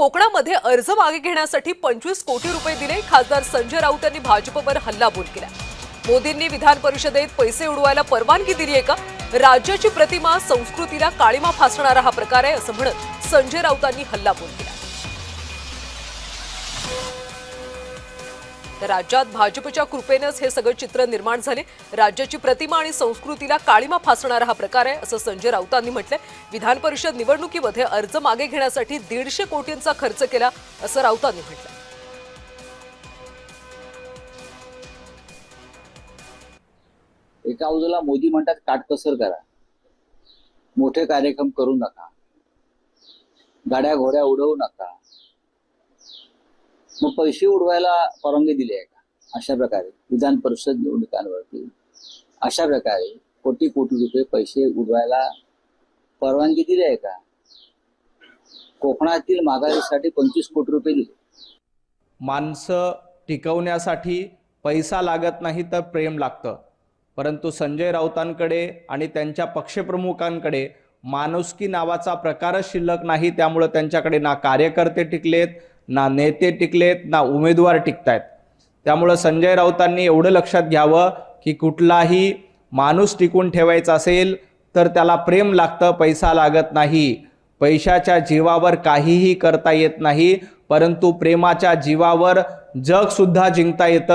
कोकणामध्ये अर्ज मागे घेण्यासाठी 25 कोटी रुपये दिले। खासदार संजय राऊत यांनी भाजपवर हल्लाबोल केला। मोदींनी विधान परिषदेत पैसे उडवायला परवानगी दिली आहे का? राज्याची प्रतिमा संस्कृतीला काळीमा फासणारा हा प्रकार आहे असं म्हणत संजय राऊतांनी हल्लाबोल केला। राज्यात भाजपच्या कृपेनेच हे सगळे चित्र निर्माण झाले। राज्याची प्रतिमा आणि संस्कृतीला काळीमा फासणारा हा प्रकार आहे असं संजय राऊतांनी म्हटलंय। विधान परिषद निवडणुकीमध्ये अर्ज मागे घेण्यासाठी 150 कोटींचा खर्च केला असं राऊतांनी म्हटलंय। एका बाजूला मोदी म्हणतात काटकसर करा, मोठे कार्यक्रम करू नका, गाड्या घोड्या उडवू नका, मग पैसे उडवायला परवानगी दिली आहे का? अशा प्रकारे विधान परिषद निवडणुकांवरती अशा प्रकारे कोटी कोटी रुपये पैसे उडवायला परवानगी दिली आहे का? कोकणातील माघारीसाठी 25 कोटी रुपये दिले। माणसं टिकवण्यासाठी पैसा लागत नाही तर प्रेम लागतं, परंतु संजय राऊतांकडे आणि त्यांच्या पक्षप्रमुखांकडे माणुसकी नावाचा प्रकारच शिल्लक नाही। त्यामुळे त्यांच्याकडे ना कार्यकर्ते टिकलेत, ना नेते टिकलेत, ना उमेदवार टिकतायत। त्यामुळे संजय राऊतांनी एवढं लक्षात घ्यावं की कुठलाही माणूस टिकून ठेवायचा असेल तर त्याला प्रेम लागतं, पैसा लागत नाही। पैशाच्या जीवावर काहीही करता येत नाही, परंतु प्रेमाच्या जीवावर जग सुद्धा जिंकता येतं।